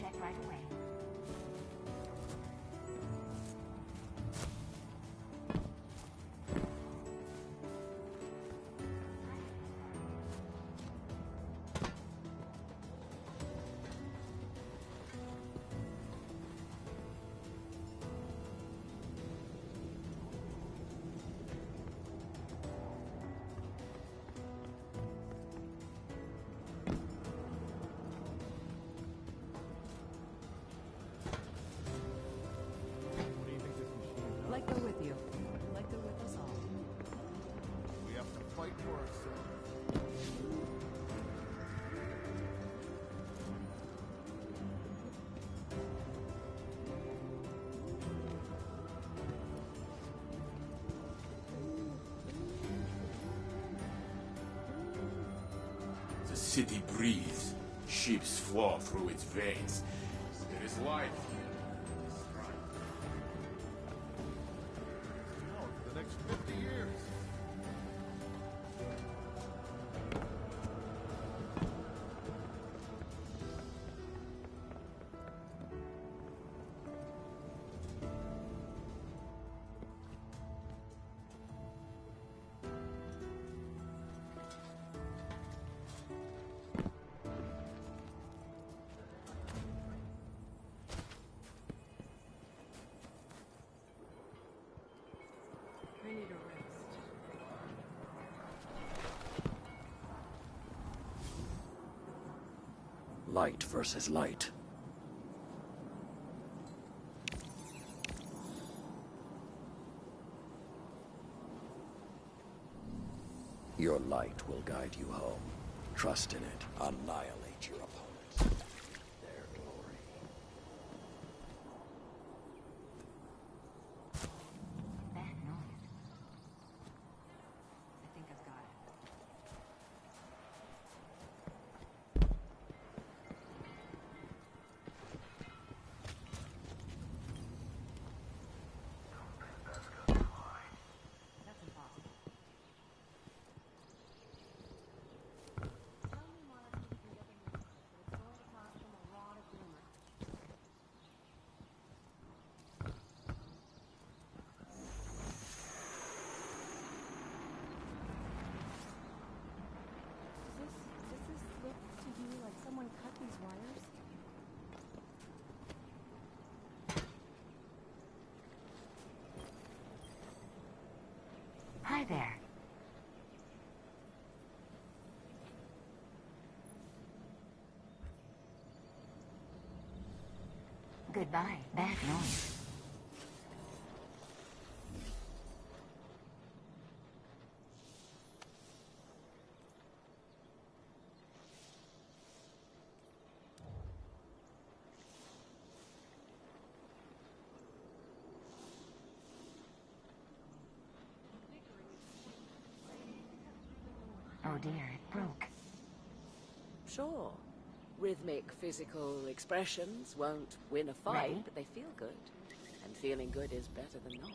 check right away. Let go with you. Let go with us all. We have to fight for ourselves. The city breathes. Ships flow through its veins. There is life here. Oh, for the next 50 years. I need a rest. Light versus light. Your light will guide you home. Trust in it. Annihilate your opponent. Their glory. That noise. I think I've got it. That's impossible. Tell me while I'm keeping up in your but it's going to cost them a lot of rumor. Does this look to you like someone cut these wires? Hi there. Goodbye. Bad noise. Oh dear, it broke. Sure. Rhythmic physical expressions won't win a fight, Right. but they feel good. And feeling good is better than not.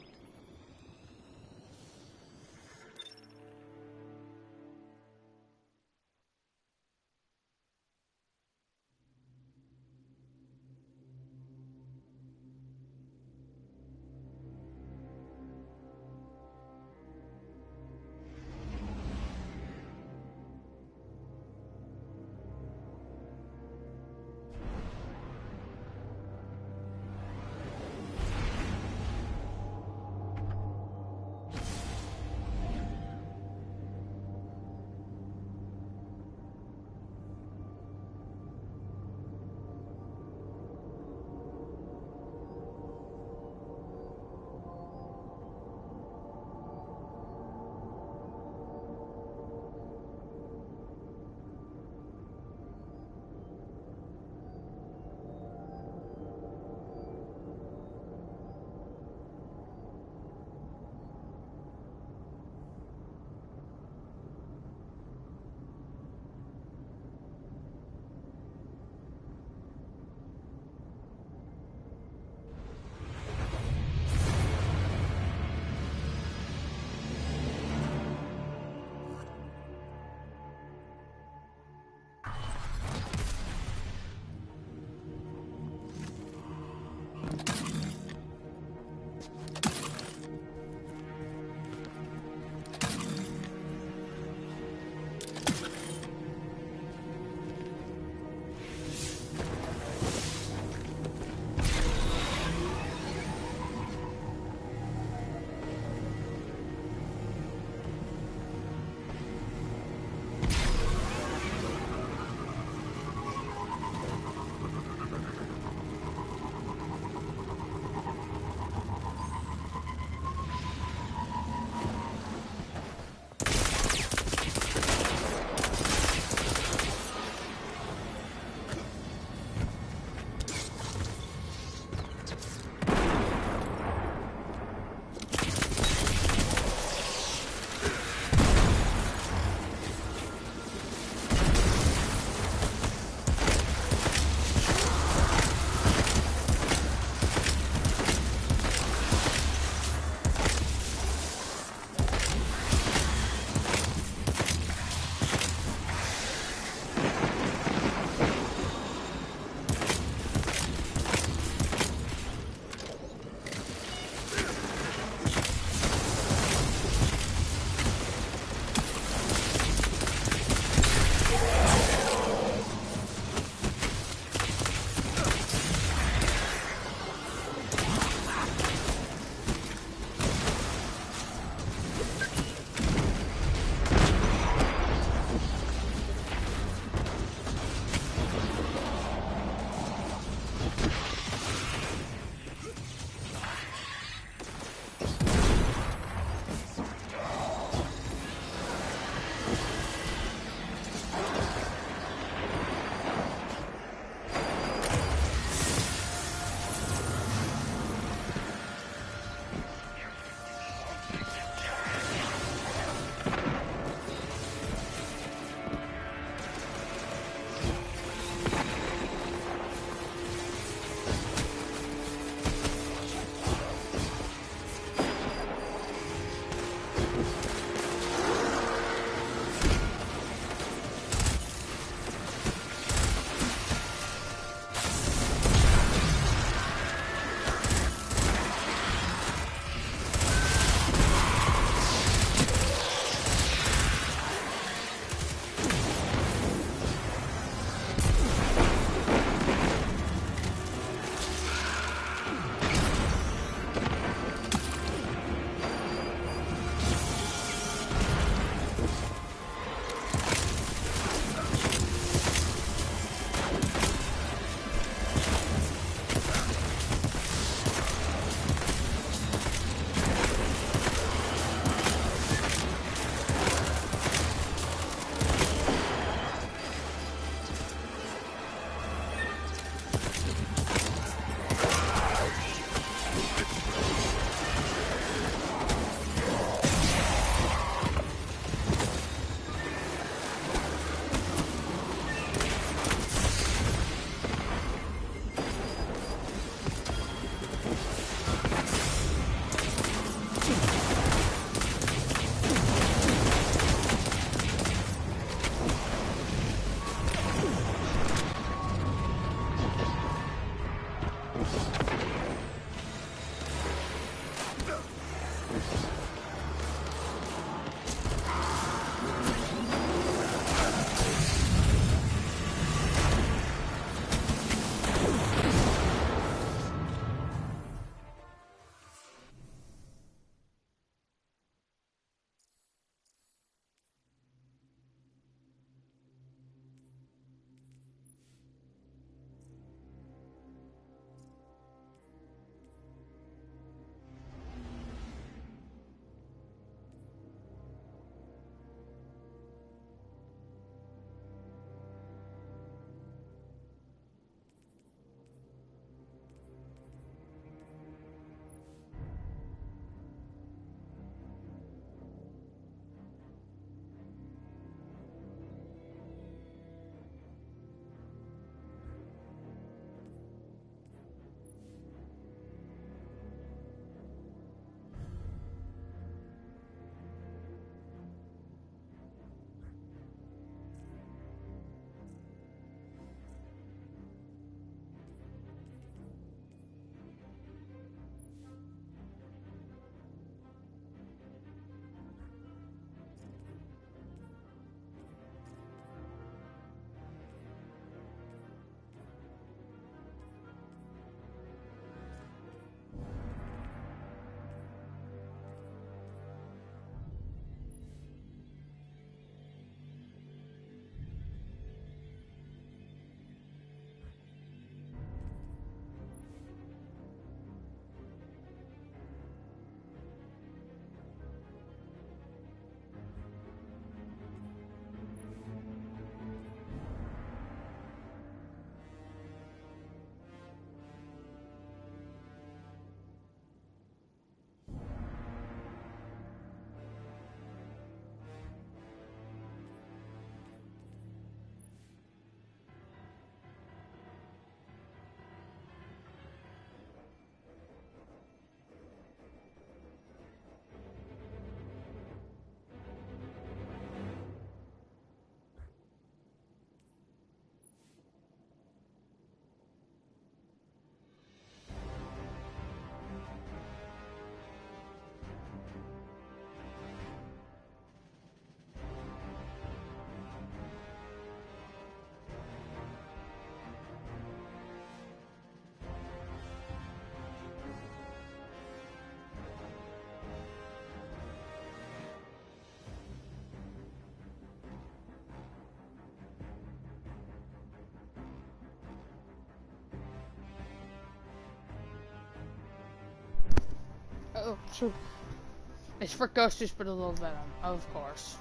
It's for Ghost Juice, but a little venom, of course.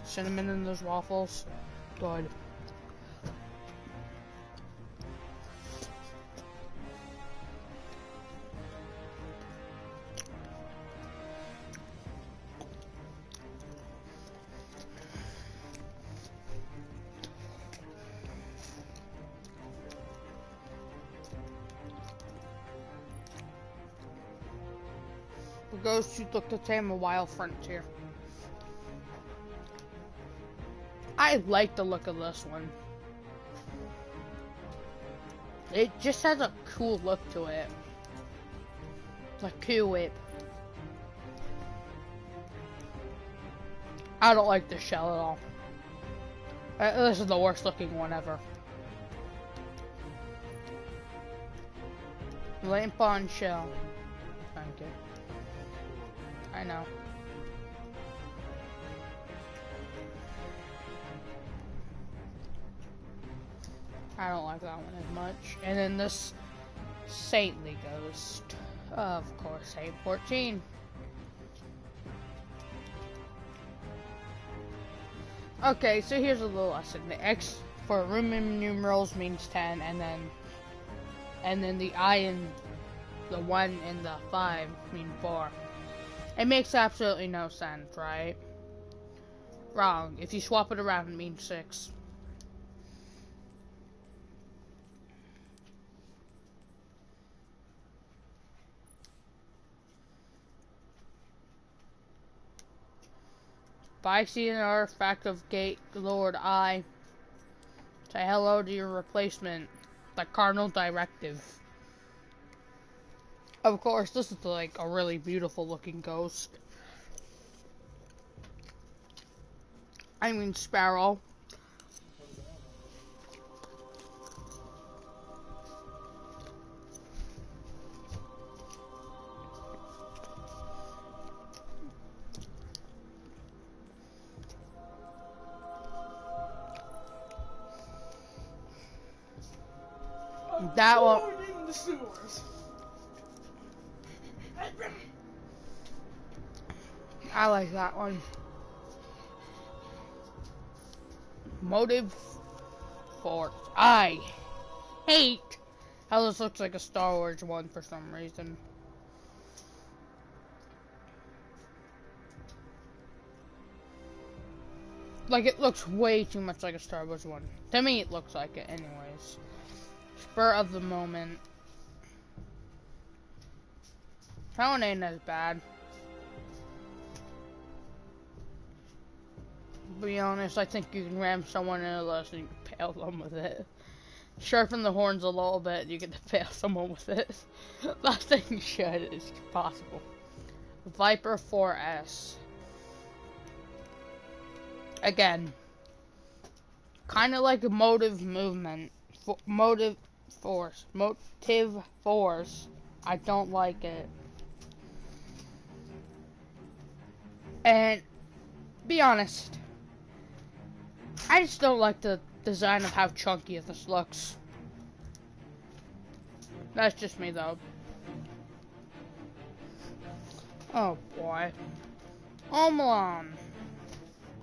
Cinnamon in those waffles. Good. Ghost Juice look to tame a wild frontier. I like the look of this one. It just has a cool look to it. Like Cool Whip. I don't like the shell at all. This is the worst looking one ever. Lamp on shell. Thank you. I know. I don't like that one as much. And then this Saintly Ghost. Of course, Saint 14. Okay, so here's a little lesson. The X for Roman numerals means 10, and then the I and the 1 and the 5 mean 4. It makes absolutely no sense, right? Wrong. If you swap it around, it means 6. If I see an artifact of Gate Lord I, say hello to your replacement, the Cardinal Directive. Of course, this is like a really beautiful looking ghost. I mean Sparrow. That one. In the sewers. I like that one. Motive Force. I hate how this looks like a Star Wars one for some reason. Like, it looks way too much like a Star Wars one. To me, it looks like it anyways. Spur of the moment. That one ain't as bad. To be honest, I think you can ram someone in this and you can pale them with it. Sharpen the horns a little bit, you get to pale someone with it. Last thing you should is possible. Viper 4S. Again, kind of like a motive movement. Motive force. Motive force. I don't like it. And, be honest, I just don't like the design of how chunky this looks. That's just me, though. Oh, boy. Omelon,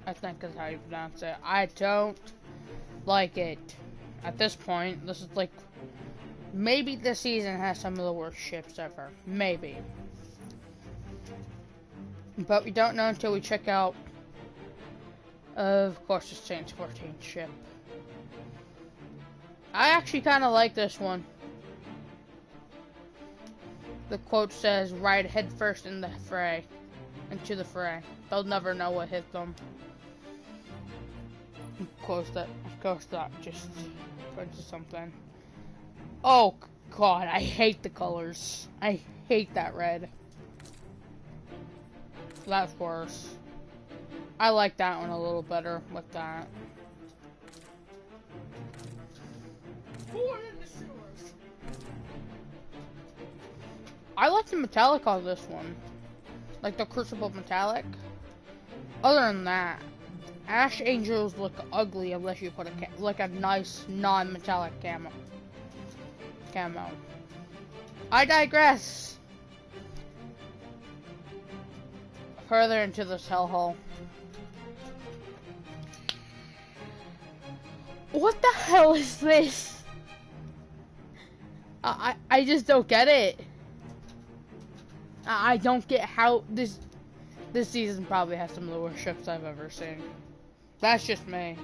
I think is how you pronounce it. I don't like it. At this point, this is like... Maybe this season has some of the worst ships ever. Maybe. But we don't know until we check out... Of course, it's Saints 14 ship. I actually kind of like this one. The quote says, "Ride headfirst in the fray, into the fray. They'll never know what hit them." Of course, that just points to something. Oh God, I hate the colors. I hate that red. That's worse. I like that one a little better with that. I like the metallic on this one. Like the Crucible metallic. Other than that, Ash Angels look ugly unless you put a nice non-metallic camo. I digress. further into this hellhole. What the hell is this? I just don't get it. I don't get how this season probably has some of the worst ships I've ever seen. That's just me.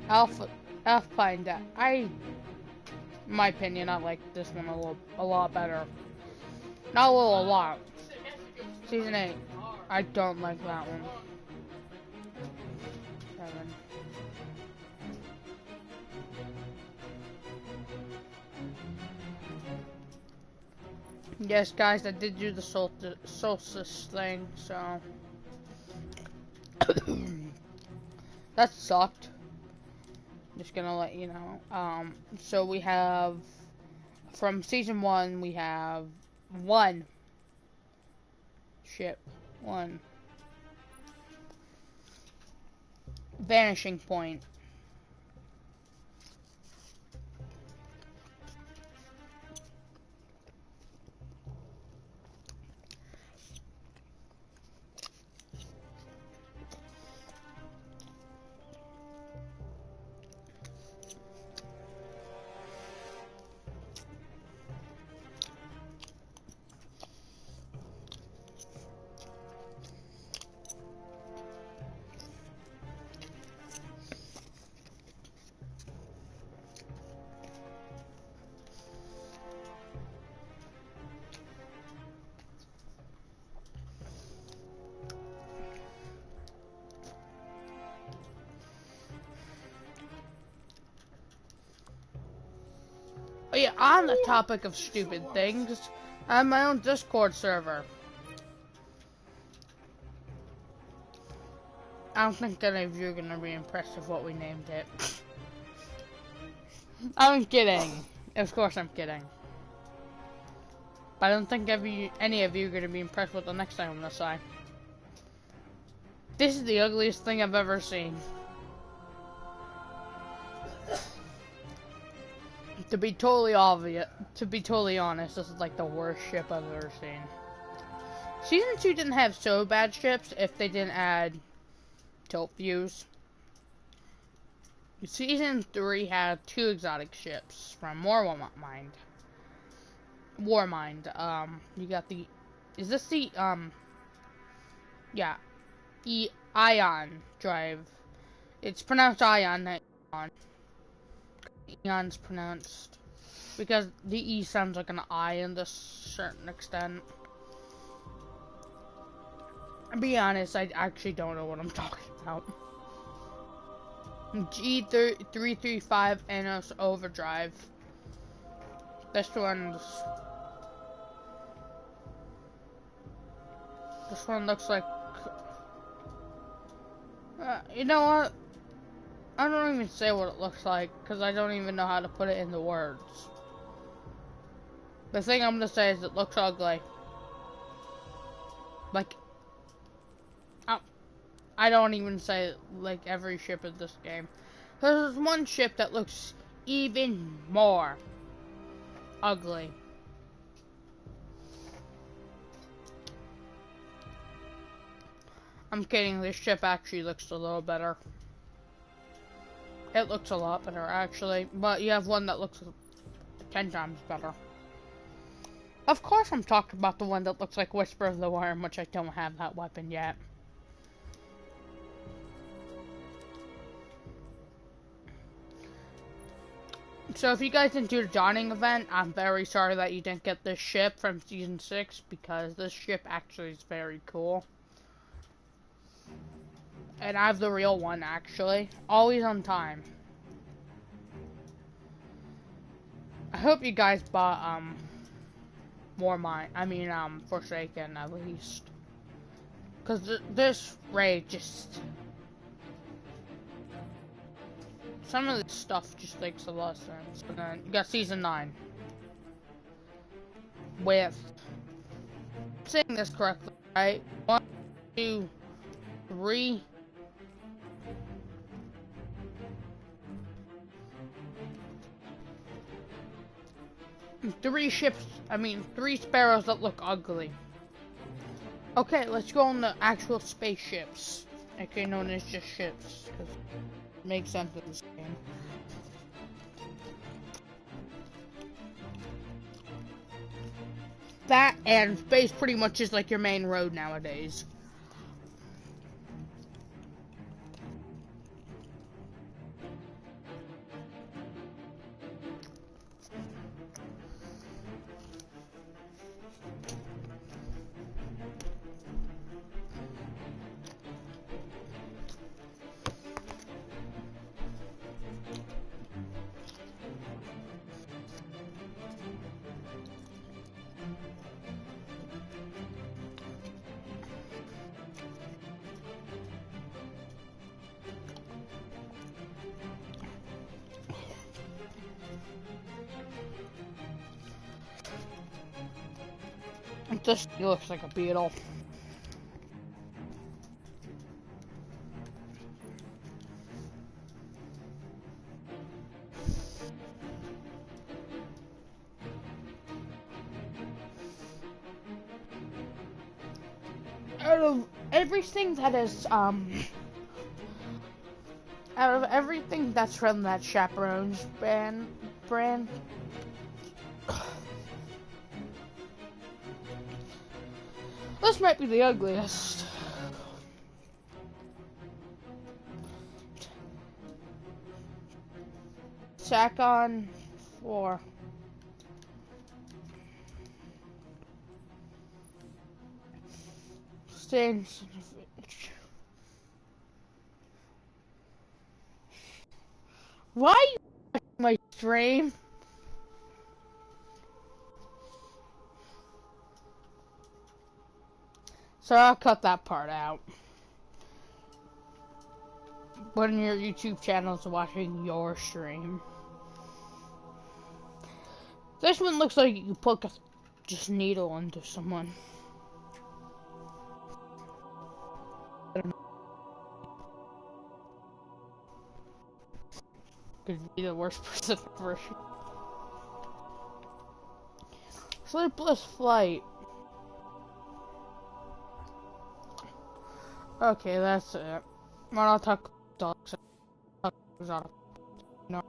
Alpine Deck. In my opinion, I like this one a lot better. Not a lot. Season 8. I don't like that one. 7. Yes, guys, I did do the solstice thing, so that sucked. Just gonna let you know. So we have from season 1, we have one ship, Vanishing Point. Oh yeah, on the topic of stupid things, I have my own Discord server. I don't think any of you are gonna be impressed with what we named it. I'm kidding. Of course I'm kidding. But I don't think any of you are gonna be impressed with the next thing I'm gonna say. This is the ugliest thing I've ever seen. To be totally honest, this is like the worst ship I've ever seen. Season 2 didn't have so bad ships if they didn't add tilt views. Season 3 had 2 exotic ships from Warmind. You got the, is this the, yeah, Ion drive. It's pronounced Ion, not Ion. Eon's pronounced because the E sounds like an I in a certain extent. To be honest, I actually don't know what I'm talking about. G335 Enos Overdrive. This one looks like, you know what? I don't even say what it looks like, because I don't even know how to put it into words. The thing I'm gonna say is it looks ugly. Like, I don't even say, like, every ship in this game. There's one ship that looks even more ugly. I'm kidding, this ship actually looks a little better. It looks a lot better, actually, but you have one that looks 10 times better. Of course I'm talking about the one that looks like Whisper of the Worm, which I don't have that weapon yet. So if you guys didn't do the Dawning event, I'm very sorry that you didn't get this ship from Season 6, because this ship actually is very cool. And I have the real one, actually. Always on time. I hope you guys bought, Forsaken, at least. Because this raid just... some of this stuff just makes a lot of sense. And then you got Season 9. With... I'm saying this correctly, right? 1, 2, 3... 3 ships, 3 sparrows that look ugly. Okay, let's go on the actual spaceships. Okay, known as just ships, because it makes sense in this game. That and space pretty much is like your main road nowadays. It just looks like a beetle. Out of everything that is, out of everything that's from that Chaperones brand, this might be the ugliest. Sakon 4. Stains. Why are you watching my stream? So I'll cut that part out. When your YouTube channel is watching your stream. This one looks like you poke a just needle into someone. Could be the worst person ever. Sleepless Flight. Okay, that's it. Well, I'll talk dogs. No.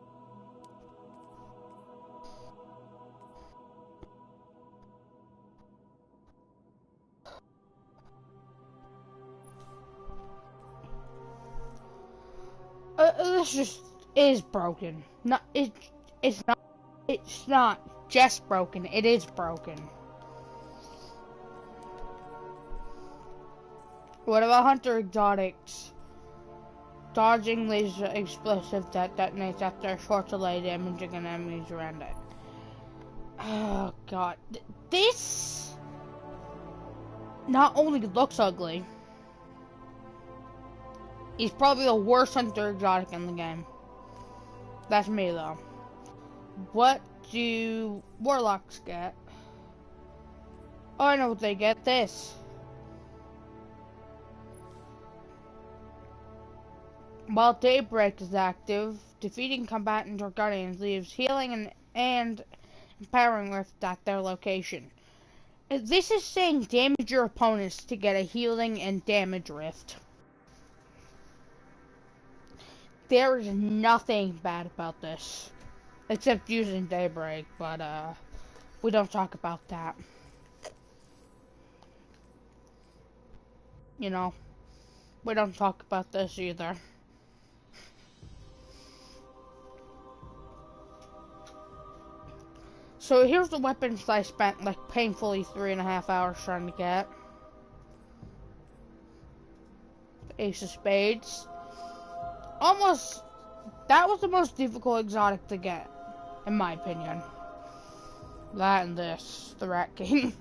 This just is broken. Not it's not. It's not just broken. It is broken. What about Hunter Exotics? Dodging laser explosive that detonates after a short delay, damaging enemies around it. Oh god. This not only looks ugly, he's probably the worst Hunter Exotic in the game. That's me though. What do Warlocks get? Oh, I know what they get. This. While Daybreak is active, defeating combatants or guardians leaves healing and empowering rift at their location. This is saying damage your opponents to get a healing and damage rift. There is nothing bad about this. Except using Daybreak, but we don't talk about that. You know, we don't talk about this either. So here's the weapons I spent like painfully 3.5 hours trying to get. Ace of Spades. Almost, that was the most difficult exotic to get, in my opinion. That and this, the Rat King.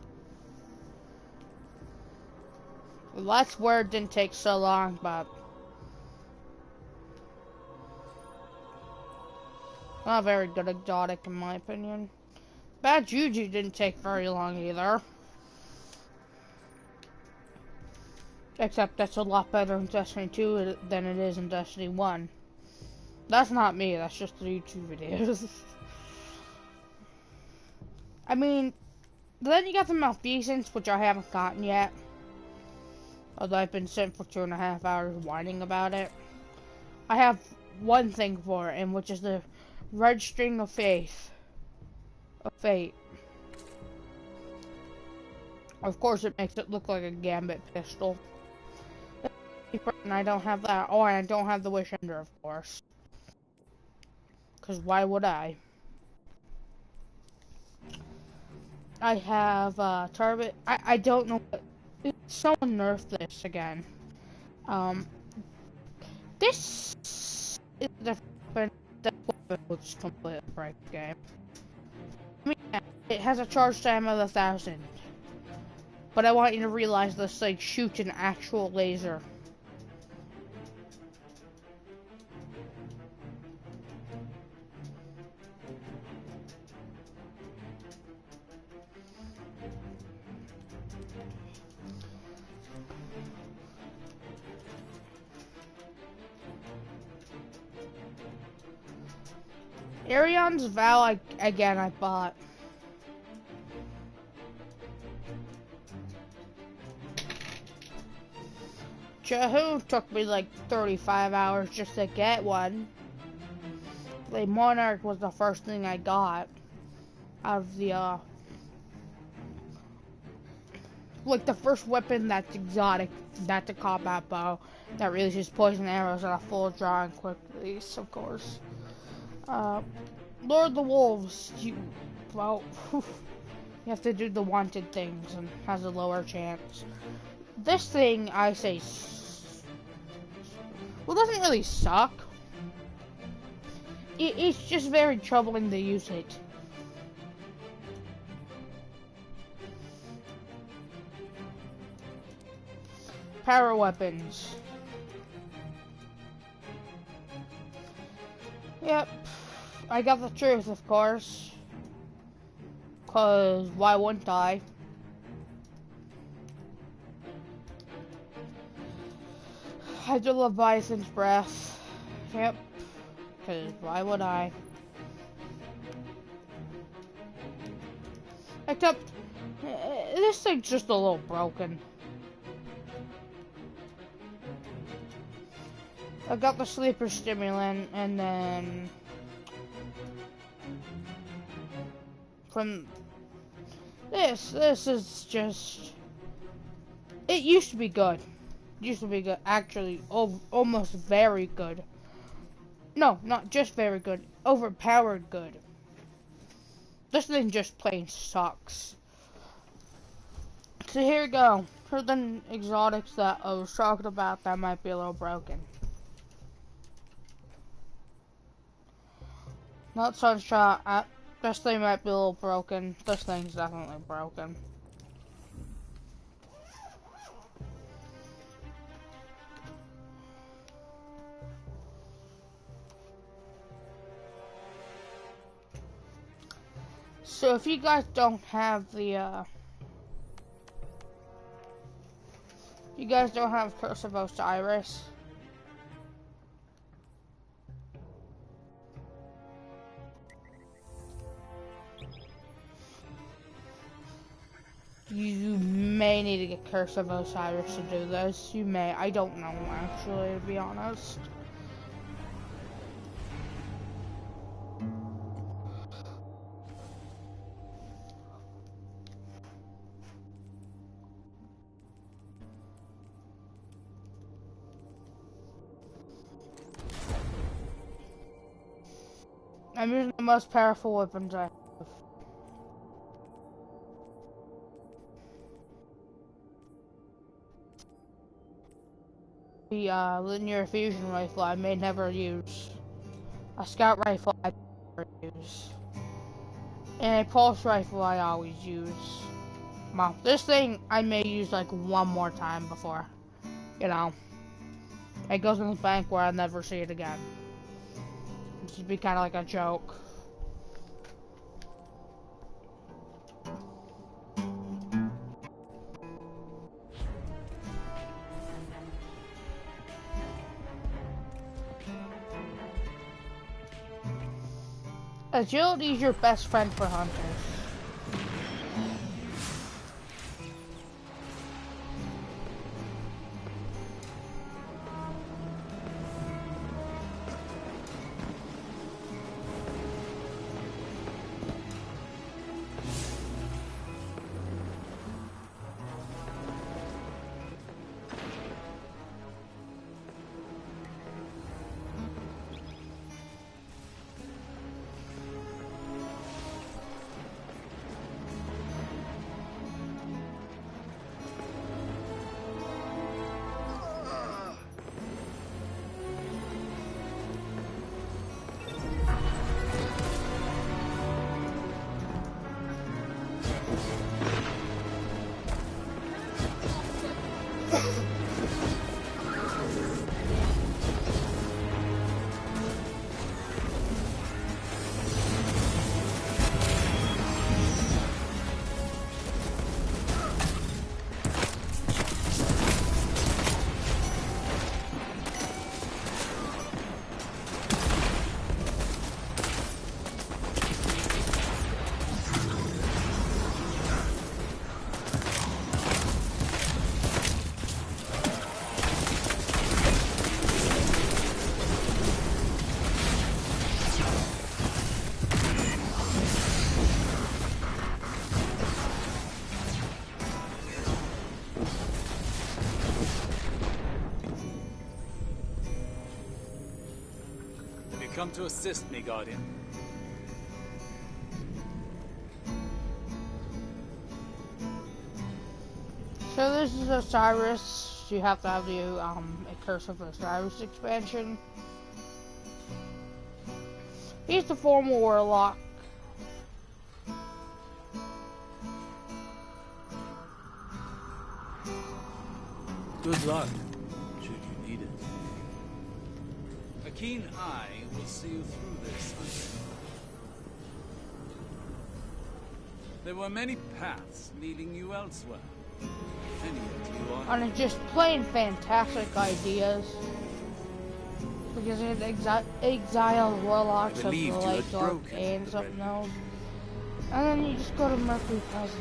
Well, that's where it didn't take so long, but not a very good exotic in my opinion. Bad Juju didn't take very long either. Except that's a lot better in Destiny 2 than it is in Destiny 1. That's not me, that's just the YouTube videos. I mean, then you got the Malfeasance, which I haven't gotten yet. Although I've been sitting for 2.5 hours whining about it. I have one thing for it, and which is the red string of faith. Of fate. Of course, it makes it look like a gambit pistol. And I don't have that. Oh, and I don't have the Wish Ender, of course. Because why would I? I have Tarbit. I don't know what. Someone nerfed this again. This is the weapon which completely break the game. I mean, it has a charge time of 1,000. But I want you to realize this thing shoots an actual laser. Aerion's Vow, again, I bought. Jehu took me like 35 hours just to get one. The Monarch was the first thing I got out of the, like the first weapon that's exotic, not the combat bow, that releases poison arrows at a full draw and quick release, of course. Lord of the Wolves, well, you have to do the wanted things and has a lower chance. This thing, I say, well, doesn't really suck. It's just very troubling to use it. Power weapons. Yep. I got the truth, of course. 'Cause why wouldn't I? Hydra Leviathan's Breath. Yep. 'Cause why would I? Except, this thing's just a little broken. I got the Sleeper Stimulant, and then from this is just, it used to be good. It used to be good, actually, almost very good. No, not just very good, overpowered good. This thing just plain sucks. So here we go. For the exotics that I was talking about that might be a little broken. Not Sunshot. This thing might be a little broken. This thing's definitely broken. So if you guys don't have the, you guys don't have Curse of Osiris, you may need to get Curse of Osiris to do this. You may. I don't know, actually, to be honest. I'm using the most powerful weapons I have. The linear fusion rifle I may never use. A scout rifle I never use. And a pulse rifle I always use. Well, this thing I may use like one more time before, you know, it goes in the bank where I'll never see it again. It should be kind of like a joke. Agility is your best friend for hunters. come to assist me, Guardian. So this is Osiris. You have to have the a Curse of Osiris expansion. He's the former warlock. Good luck, should you need it. A keen eye will see you through this, Hunter. There were many paths leading you elsewhere. And yet you are... And it's just plain fantastic ideas. Because it exiles warlocks of the Light Dark and something else. And then you just go to Mercury Presence.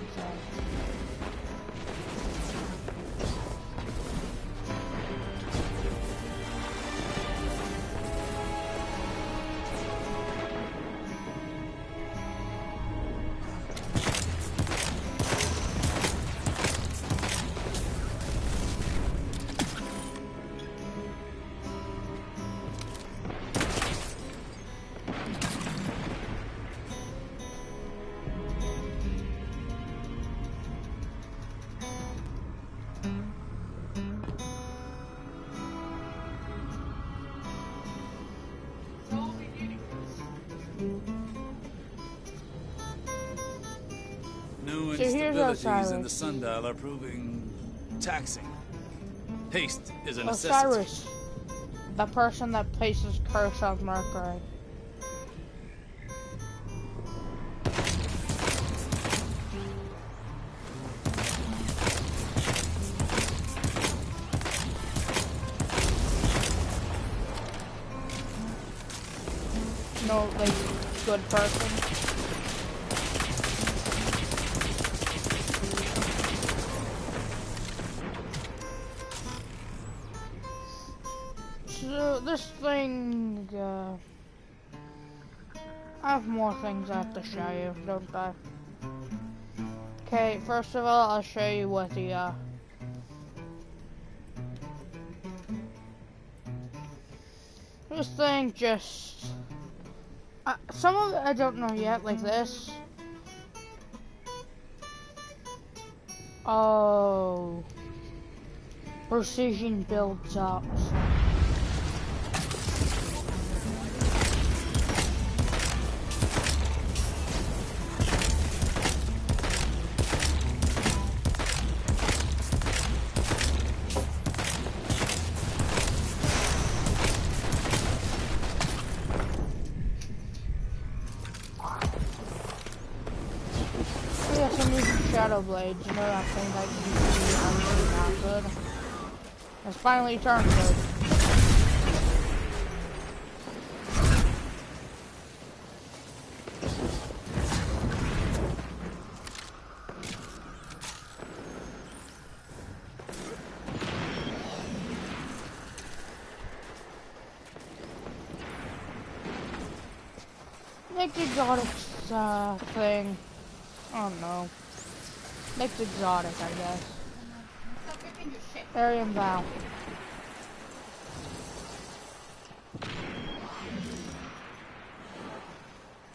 New So here's instabilities in the Osiris. sundial are proving taxing. Haste is a necessity. Osiris, the person that places curse on Mercury. No, like, good person. So this thing, I have more things I have to show you, don't I? Okay, first of all, I'll show you what the, this thing just, some of it I don't know yet, like this. Oh, precision builds up. Yes, I'm using Shadow Blades, you know that thing that used to be really not good. It's finally turned good. Next exotic thing. Oh no. Next exotic, I guess. Arian Vow.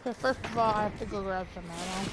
Okay, first of all, I have to go grab some ammo.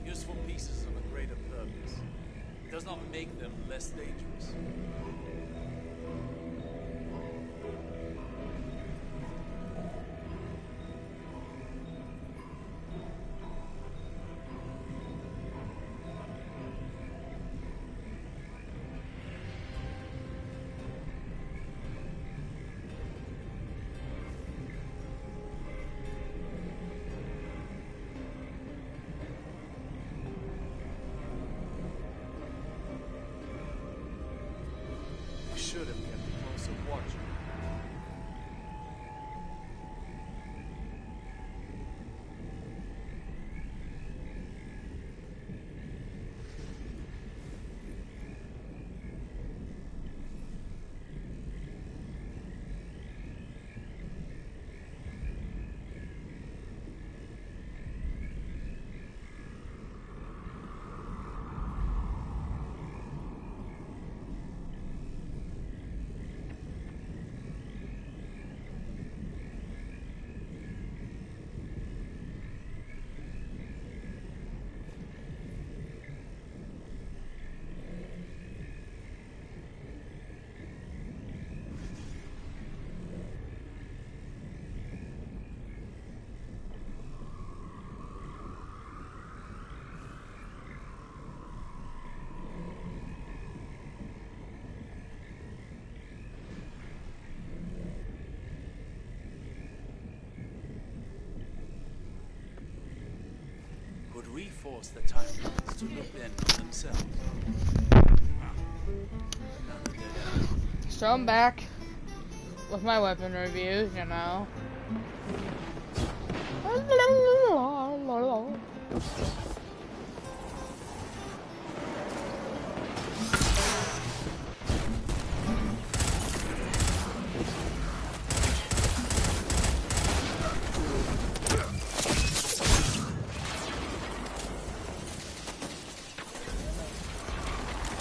Useful pieces of a greater purpose. It does not make them less dangerous. we force the Titans to look in on themselves. So I'm back with my weapon reviews, you know.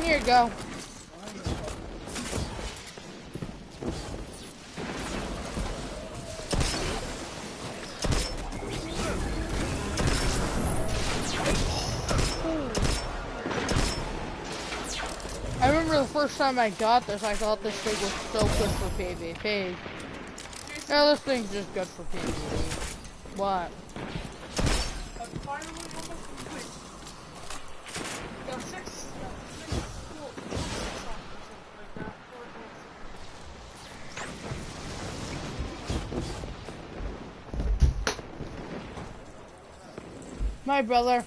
Here you go. I remember the first time I got this, I thought this thing was so good for PvP. No, this thing's just good for PvP. What? My brother.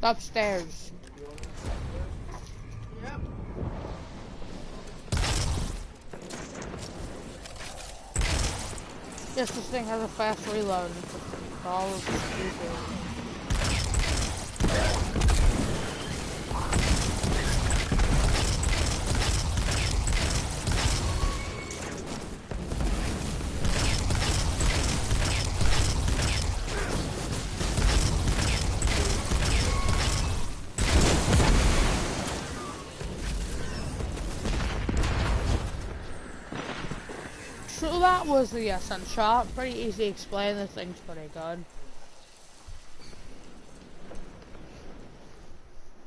Upstairs. Yep. Yes, this thing has a fast reload. It's all stupid. So that was the Ascent shot. Pretty easy to explain. This thing's pretty good.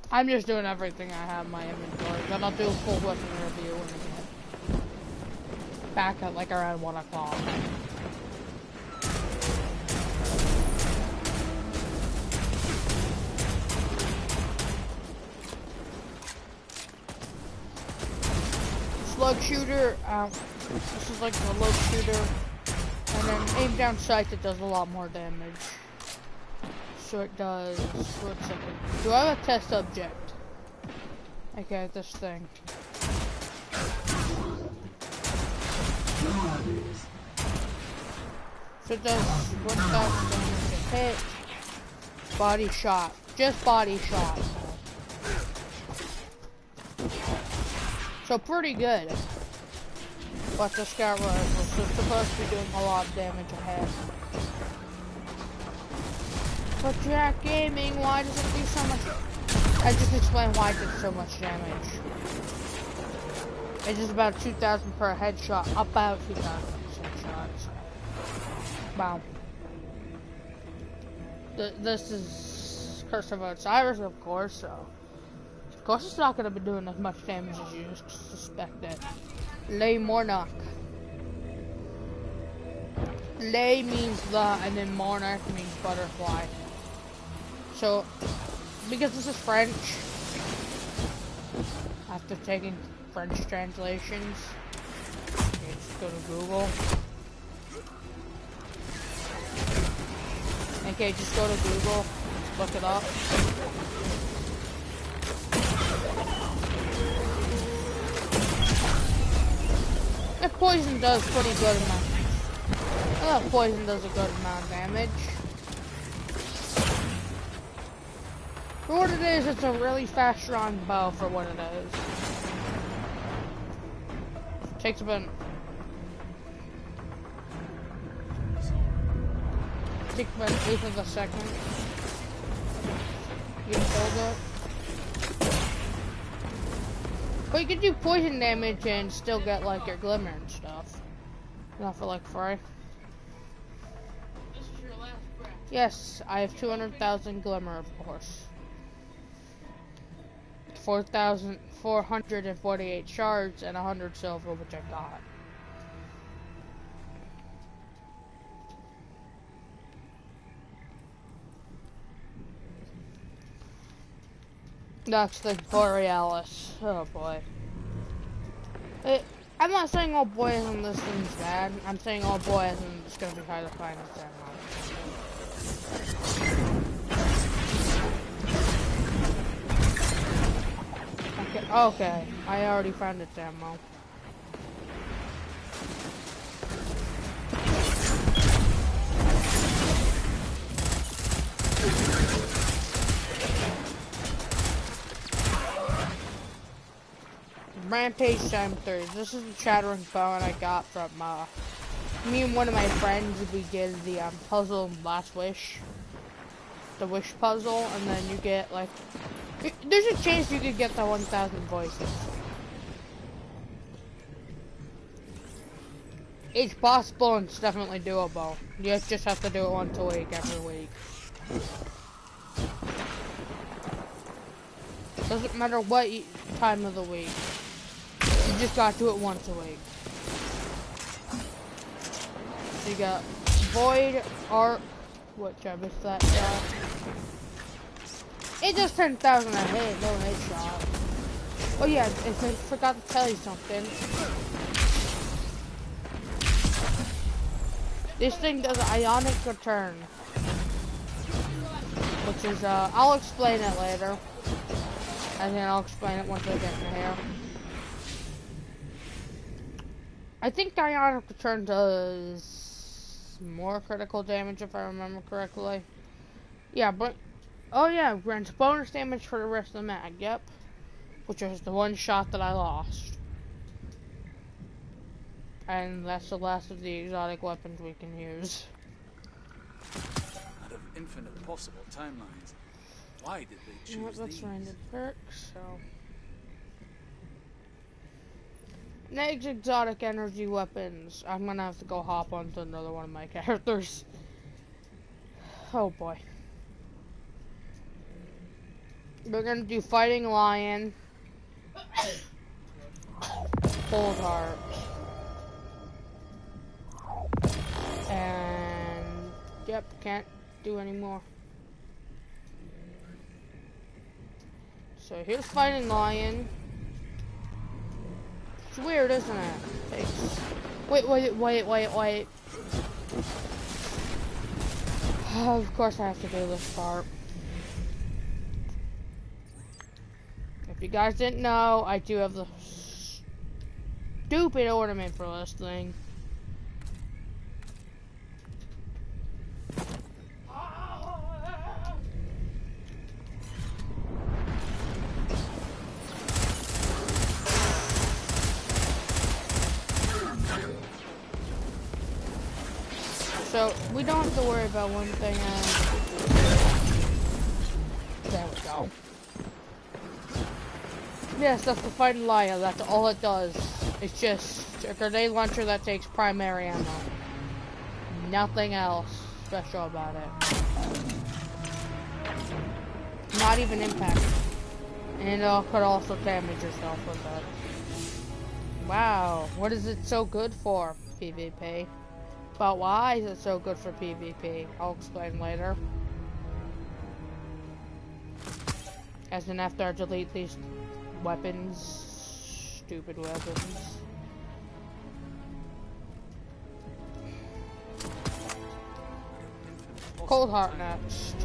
I'm just doing everything I have in my inventory. Then I'll do a full weapon review when I get back at like around 1 o'clock. Slug shooter, this is like the low shooter, and then aim down sight, it does a lot more damage. So it does, wait a second, do I have a test subject? Okay, this thing. So it does 1,000 damage hit, body shot, just body shot. So pretty good. But the scout rifle is supposed to be doing a lot of damage ahead. But Jack Gaming, why does it do so much? I just explained why it did so much damage. It's just about 2,000 per headshot, about 2,000 headshots. Wow. This is Curse of Osiris, of course, so. Of course it's not going to be doing as much damage as you suspected. Lay Monarch. Lay means the, and then Monarch means butterfly. So, because this is French, after taking French translations, you just go to Google. Okay, just go to Google, look it up. The poison does pretty good amount. Poison does a good amount of damage. For what it is, it's a really fast, strong bow for what it is. Takes about an eighth of a second. You can hold it. But you can do poison damage and still get like your glimmer and stuff. Not for like free. This is your last breath. Yes, I have 200,000 glimmer, of course. 4,448 shards and 100 silver, which I got. That's the Borealis. Oh boy. I'm not saying all boy isn't this thing's bad. I'm saying all boy isn't it's gonna be hard to find this ammo. Okay, I already found its ammo. Rampage Time 3. This is the Chattering Bone I got from me and one of my friends. We did the puzzle Last Wish, the Wish puzzle, and then you get like there's a chance you could get the 1,000 voices. It's possible and it's definitely doable. You just have to do it once a week, every week. Doesn't matter what time of the week. You just gotta do it once a week. So you got Void, Arc, what job is that? It does 10,000 a hit, no headshot. Oh yeah, I forgot to tell you something. This thing does an ionic return. Which is, I'll explain it later. And then I'll explain it once I get in here. I think Ionic Return does more critical damage if I remember correctly. Yeah, but oh yeah, grants bonus damage for the rest of the mag. Yep, which was the one shot that I lost, and that's the last of the exotic weapons we can use. Out of infinite possible timelines, why did they choose That's these? random perks. So. Next exotic energy weapons. I'm gonna have to go hop onto another one of my characters. Oh boy. We're gonna do Fighting Lion. Cold Heart. And yep, can't do any more. So here's Fighting Lion. It's weird, isn't it? Wait. Oh, of course I have to do this part. If you guys didn't know, I do have the stupid ornament for this thing. So, we don't have to worry about one thing. There we go. Yes, that's the Fighting Lion. That's all it does. It's just a grenade launcher that takes primary ammo. Nothing else special about it. Not even impact. And it could also damage yourself with it. Wow, what is it so good for, PvP? But why is it so good for PvP? I'll explain later. As in after I delete these weapons. Stupid weapons. Cold Heart next.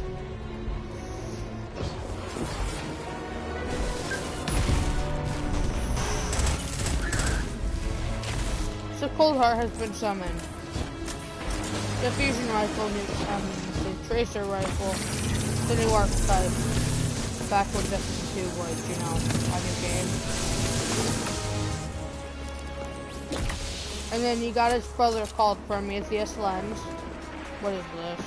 So Cold Heart has been summoned. The fusion rifle, the tracer rifle, the new archetype. Back when Destiny 2 was, you know, a new game. And then you got his brother called Prometheus Lens. What is this?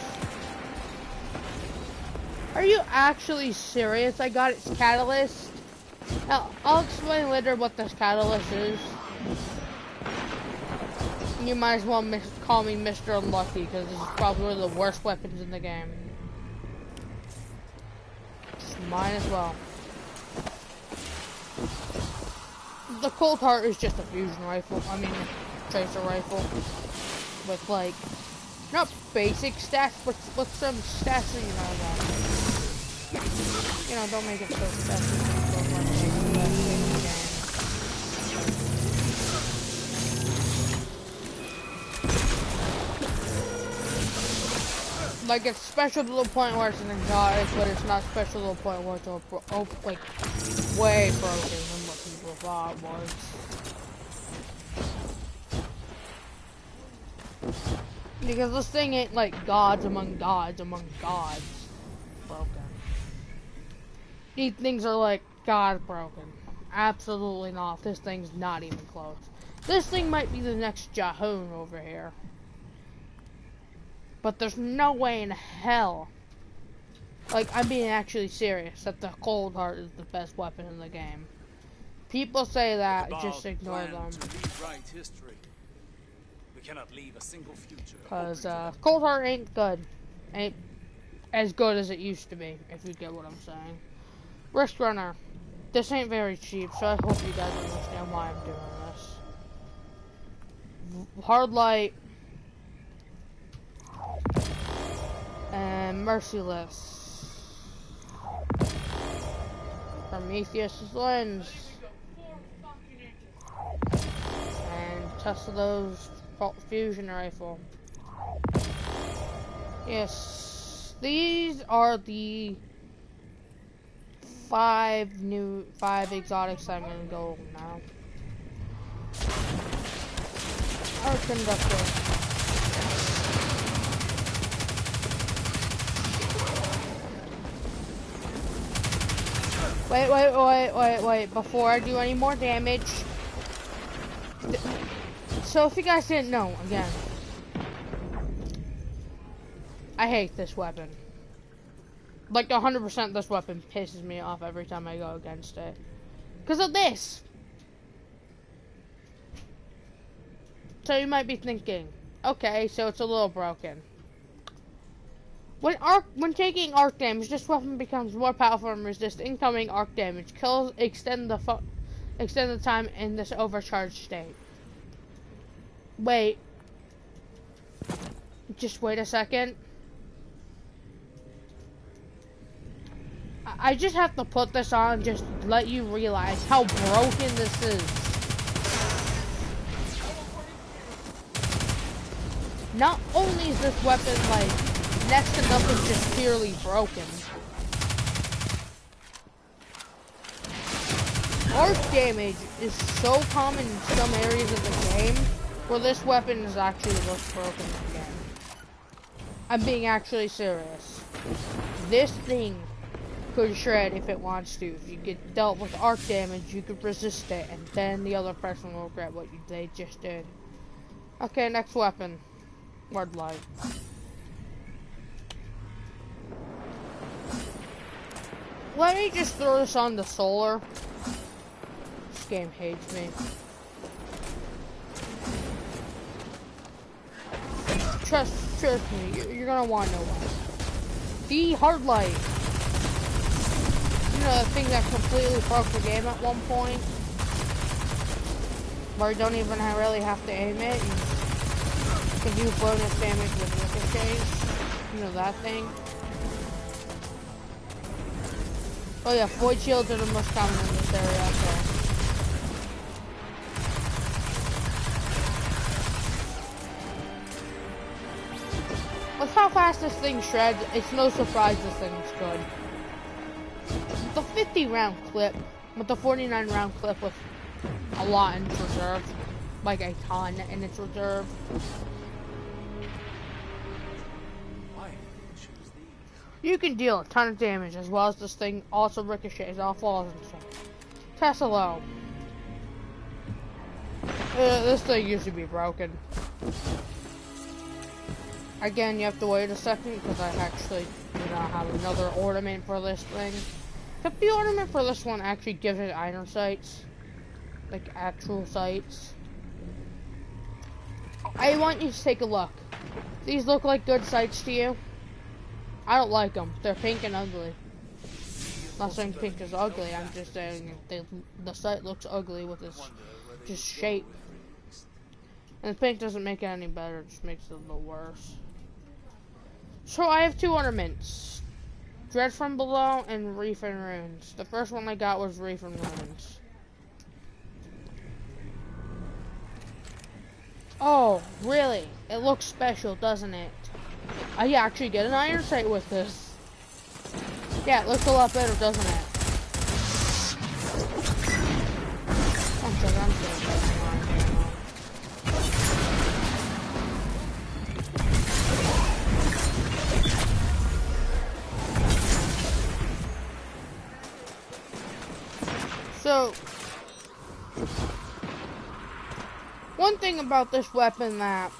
Are you actually serious? I got its catalyst. Now, I'll explain later what this catalyst is. You might as well call me Mr. Unlucky, because this is probably one of the worst weapons in the game. Just might as well. The Cold Heart is just a fusion rifle. I mean, tracer rifle. With, like, not basic stats, but with some stats that you know about. You know, don't make it so special. Don't want to make it the best thing in the game. Like, it's special to the point where it's an exotic, but it's not special to the point where it's like way broken than what people thought it was. Because this thing ain't like gods among gods among gods broken. These things are like God broken. Absolutely not. This thing's not even close. This thing might be the next Jahoon over here. But there's no way in hell, like, I'm being actually serious, that the Cold Heart is the best weapon in the game. People say that, just ignore them. To rewrite history. We cannot leave a single future. Because Cold Heart ain't good. Ain't as good as it used to be, if you get what I'm saying. Risk Runner. This ain't very cheap, so I hope you guys understand why I'm doing this. Hard Light. And Merciless. Prometheus' Lens. And Tesla's Fusion Rifle. Yes, these are the 5 exotics I'm gonna go now. Arc Conductor. Wait, before I do any more damage. So if you guys didn't know, again, I hate this weapon. Like 100% this weapon pisses me off every time I go against it. Because of this! So you might be thinking, okay, so it's a little broken. When taking arc damage, this weapon becomes more powerful and resist incoming arc damage. Kills extend the time in this overcharged state. Wait. Just wait a second. I just have to put this on just to let you realize how broken this is. Not only is this weapon like next to nothing, just purely broken. Arc damage is so common in some areas of the game where this weapon is actually the most broken in the game. I'm being actually serious. This thing could shred if it wants to. If you get dealt with arc damage, you could resist it, and then the other person will regret what they just did. Okay, next weapon. Word Light. Let me just throw this on the solar. This game hates me. Trust me, you're gonna want to know why. The Hard Light. You know, the thing that completely broke the game at one point? Where you don't even really have to aim it. You can do bonus damage with ricochets. You know that thing? Oh yeah, void shields are the most common in this area, so. With how fast this thing shreds, it's no surprise this thing's good. The 50 round clip, with the 49 round clip with a lot in its reserve. Like a ton in its reserve. You can deal a ton of damage, as well as this thing also ricochets off walls and stuff. Tesla. This thing used to be broken. Again, you have to wait a second, because I actually do not have another ornament for this thing. Except the ornament for this one actually gives it iron sights. Like actual sights. I want you to take a look. These look like good sights to you? I don't like them. They're pink and ugly. Not saying pink is ugly, I'm just saying the sight looks ugly with its just shape. And the pink doesn't make it any better, it just makes it a little worse. So I have 2 ornaments Dread from Below and Reef and Runes. The first one I got was Reef and Runes. Oh, really? It looks special, doesn't it? I actually get an iron sight with this. Yeah, it looks a lot better, doesn't it? I'm sorry, I'm sorry. So, one thing about this weapon that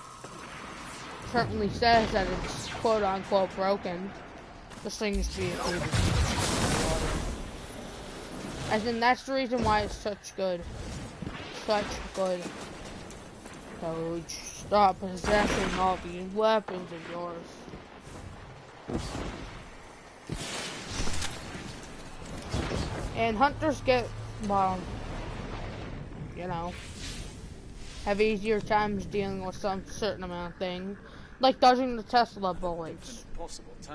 certainly says that it's quote-unquote broken, this thing is beautiful. As in, that's the reason why it's such good. Such good. So, stop possessing all these weapons of yours. And hunters get, well, you know, have easier times dealing with some certain amount of thing, like dodging the Tesla bullets.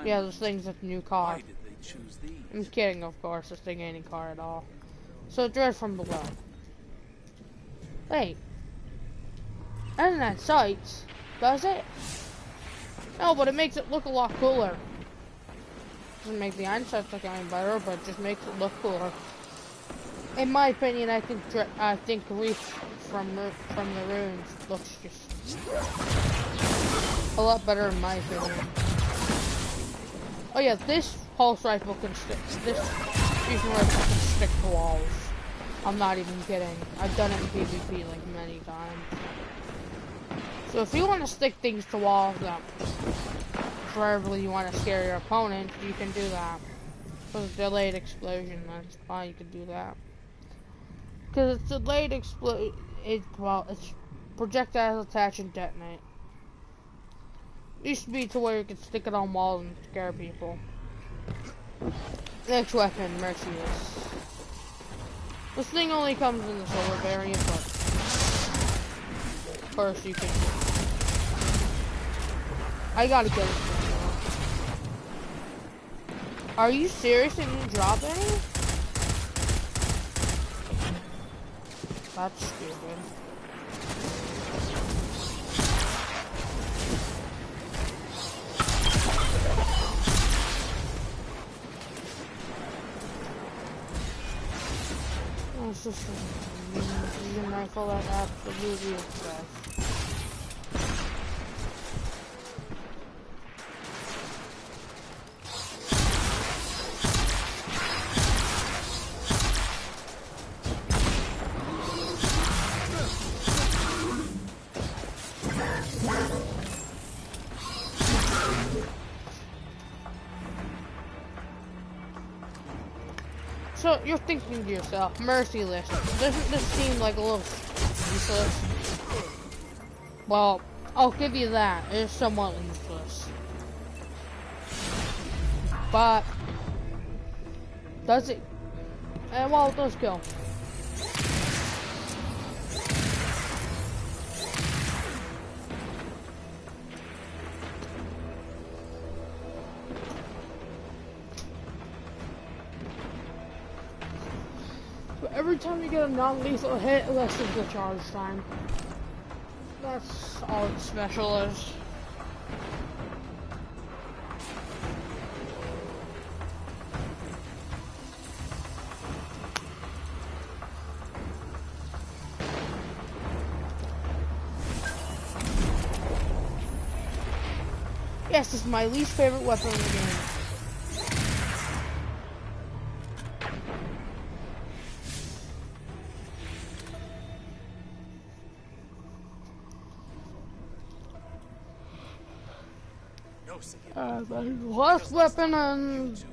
Yeah, those things with the new car. Why did they choose these? I'm kidding, of course. This thing ain't a car at all. So Dread from Below. Wait, that doesn't have sights, does it? No, but it makes it look a lot cooler. Doesn't make the iron sights look any better, but it just makes it look cooler. In my opinion, I think Reef from the Runes looks just a lot better in my opinion. Oh yeah, this pulse rifle can stick. This fusion rifle can stick to walls. I'm not even kidding. I've done it in PvP like many times. So if you want to stick things to walls, preferably you want to scare your opponent, you can do that. With a delayed explosion, that's fine. You can do that. Because it's delayed explosion. It's projectiles attach and detonate. It used to be to where you could stick it on walls and scare people. Next weapon, Merciless. This thing only comes in the silver variant, but first you can. I gotta get it. Are you serious? And you drop any? That's stupid. Oh, it's just a fusion rifle that absolutely is best. So you're thinking to yourself, Merciless, doesn't this seem like a little useless? Well, I'll give you that, it is somewhat useless. But, does it? Well, it does kill. Every time you get a non-lethal hit, it lessens the charge time. That's all its special is. Yes, this is my least favorite weapon in the game. The last weapon and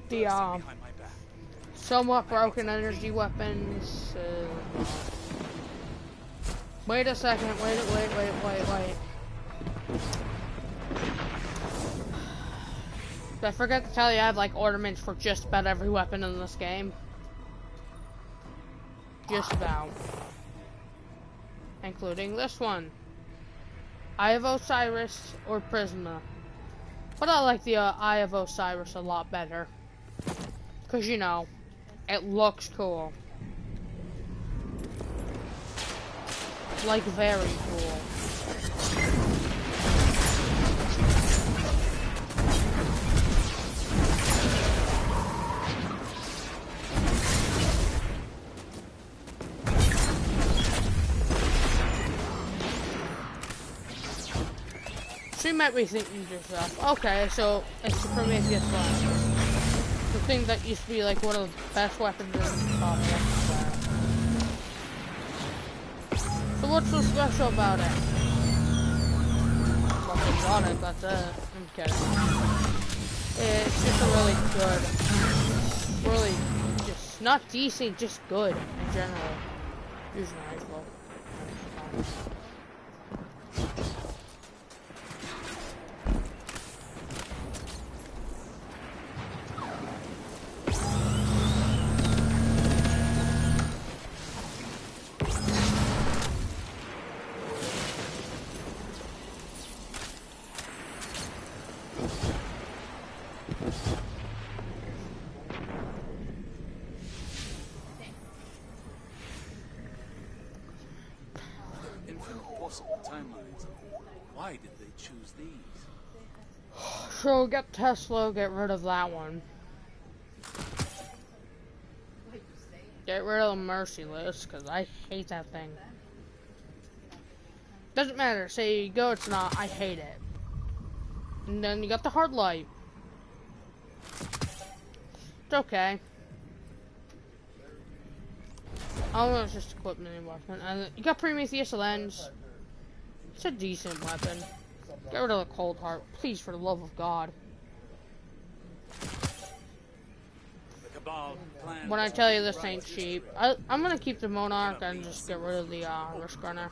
the somewhat broken energy weapons. Wait a second. Wait. I forgot to tell you I have like ornaments for just about every weapon in this game. Just about. Including this one. Eye of Osiris or Prisma. But I like the Eye of Osiris a lot better. Because, you know, it looks cool. Like, very cool. So you might be thinking to yourself, okay, so it's the Prometheus one. The thing that used to be like one of the best weapons in Warfare. So what's so special about it? Nothing on it, that's it. I'm kidding. It's just a really good, really just not decent, just good in general. Using eyes low. Why did they choose these? So get Tesla, get rid of that one. Get rid of the Merciless, because I hate that thing. Doesn't matter, say you go, it's not, I hate it. And then you got the Hard Light. It's okay. Oh, no, it's just equipment and weapon. And you got Prometheus Lens. It's a decent weapon. Get rid of the Cold Heart, please, for the love of God. When I tell you this ain't cheap, I'm gonna keep the Monarch and just get rid of the Risk Runner.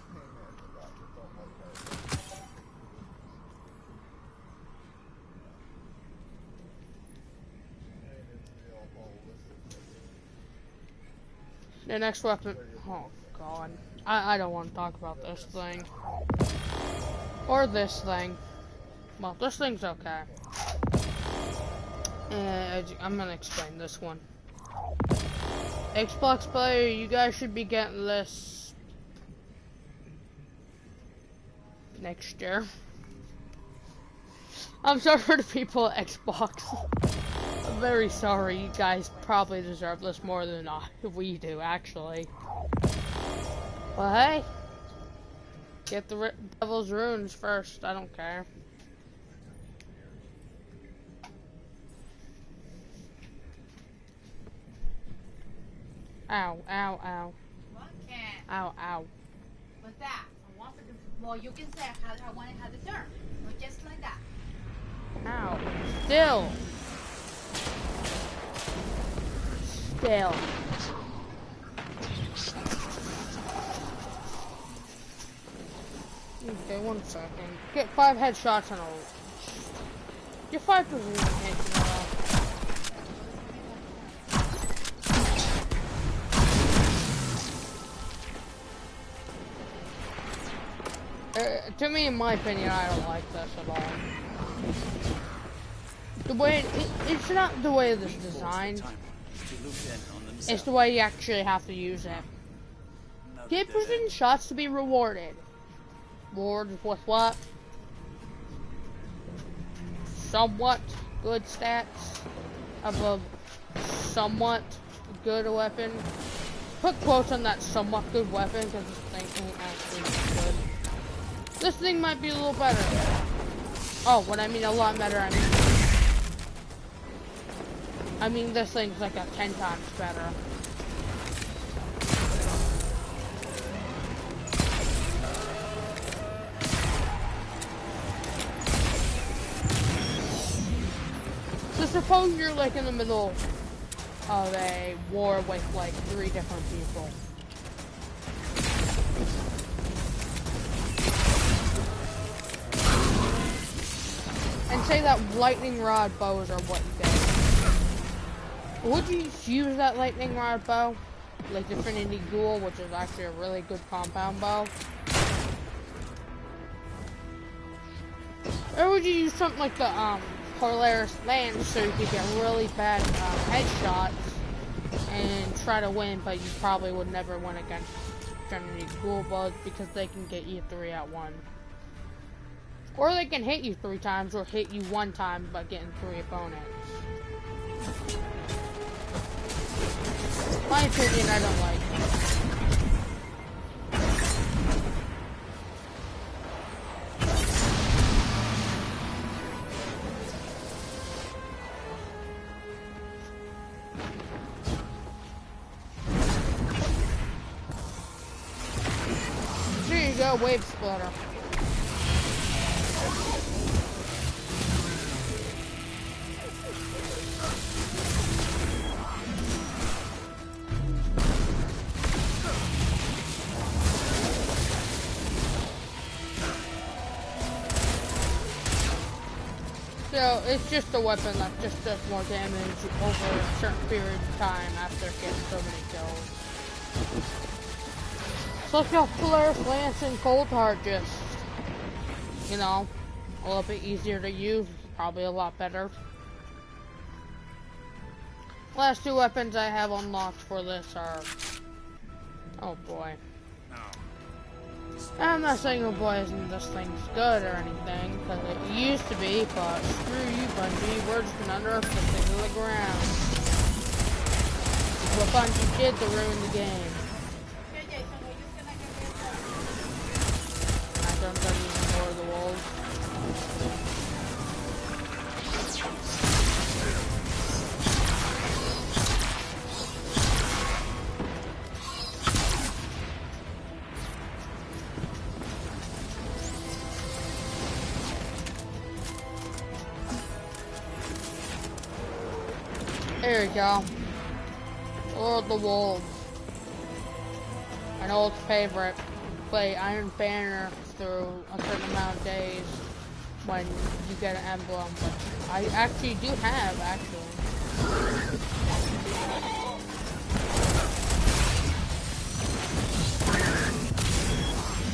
The next weapon. Oh God, I don't want to talk about this thing. Or this thing. Well, this thing's okay. I'm gonna explain this one. Xbox player, you guys should be getting this next year. I'm sorry for the people at Xbox. I'm very sorry. You guys probably deserve this more than we do, actually. Well, hey. Get the Devil's Runes first, I don't care. Ow, ow, ow. What can? Ow, ow. What's that? I want to, well, you can say I want to have the turn. Or just like that. Ow. Still. Still. Okay, 1 second. Get 5 headshots in a row. Get 5 precision hits in a row. To me, in my opinion, I don't like this at all. The way it's not the way this is designed. It's the way you actually have to use it. Get precision shots to be rewarded. Rewarded with what? Somewhat good stats of a somewhat good weapon. Put quotes on that somewhat good weapon because this thing ain't actually good. This thing might be a little better. Oh, when I mean a lot better, I mean this thing's like a 10 times better. So suppose you're like in the middle of a war with like 3 different people. And say that lightning rod bows are what you get. Would you use that lightning rod bow? Like the Trinity Ghoul, which is actually a really good compound bow? Or would you use something like the Polaris Lance so you could get really bad headshots and try to win, but you probably would never win against Trinity Ghoulbud because they can get you 3 at 1. Or they can hit you 3 times or hit you 1 time by getting 3 opponents. My opinion, I don't like it. There you go, Wave Splitter. So, it's just a weapon that just does more damage over a certain period of time after getting so many kills. So let's go Polaris Lance and Coldheart, just, you know, a little bit easier to use, probably a lot better. Last 2 weapons I have unlocked for this are, oh boy. I'm not saying oh boy isn't this thing's good or anything, because it used to be, but screw you Bungie, we're just gonna nerf this thing to the ground. It's what Bungie did to ruin the game. I don't ignore the wolves. There we go. Lord of the Wolves. An old favorite. Play Iron Banner through a certain amount of days when you get an emblem. I actually do have, actually.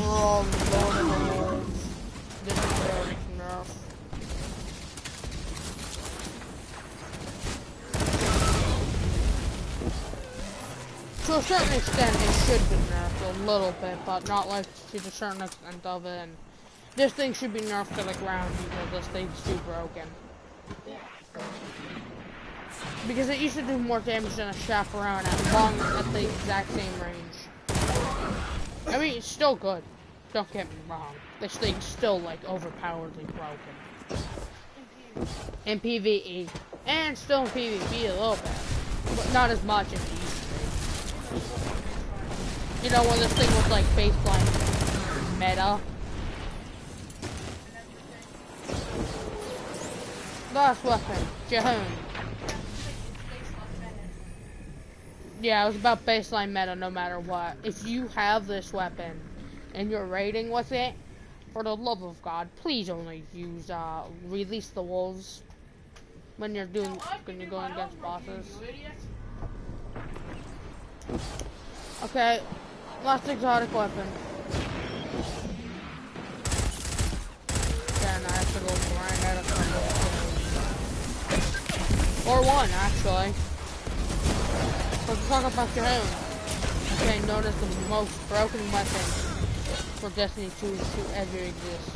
Oh, Lord of the Wolves. This is very nerf. To a certain extent, it should be nerfed a little bit, but not like to a certain extent of it. And this thing should be nerfed to the ground because this thing's too broken. Because it used to do more damage than a chaperone at the exact same range. I mean, it's still good. Don't get me wrong. This thing's still like overpoweredly broken. In PvE. And still in PvP a little bit. But not as much as it used to be. You know, when this thing was like baseline meta. Last weapon, Jahoon. Yeah, it was about baseline meta no matter what. If you have this weapon and you're raiding with it, for the love of God, please only use Release the Wolves when you're going against bosses. Okay, last exotic weapon. Yeah, no, I have to go grind out a couple. Or one, actually. Let's talk about your own. Okay, notice the most broken weapon for Destiny 2 to ever exist.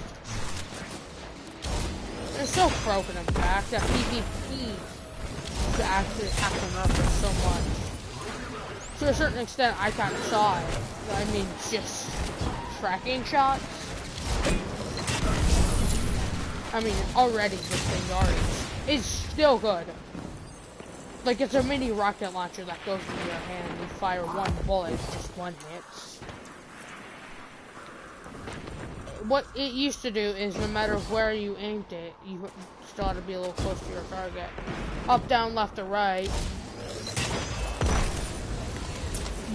It's so broken, in fact, that PvP to actually have to nerf it so much. To a certain extent, I kind of saw it. I mean, just tracking shots. I mean, already this thing already is still good. Like, it's a mini rocket launcher that goes into your hand and you fire one bullet, just one hit. What it used to do is no matter where you aimed it, you still had to be a little close to your target. Up, down, left, or right.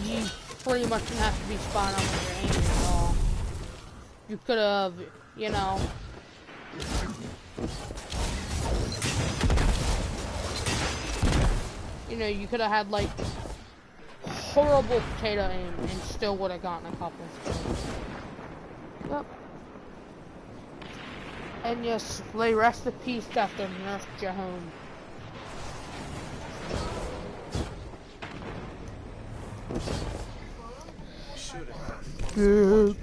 You pretty much didn't have to be spot on with your aim at all. You could have, you know, you could have had like horrible potato aim and still would have gotten a couple. Yep. And yes, lay rest in peace, Dr. Nurse Jahone. Should have. Oh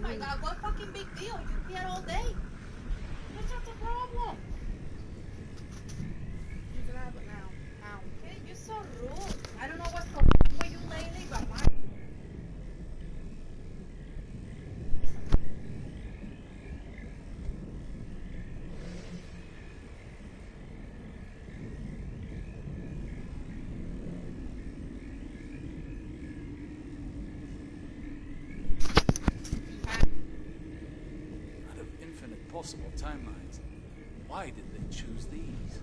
my god, what fucking big deal? You here all day. What's not the problem? You grab it now. Ow. Okay, you're so rude. I don't know what's going on with you lately, but my... Out of infinite possible timelines, why did they choose these?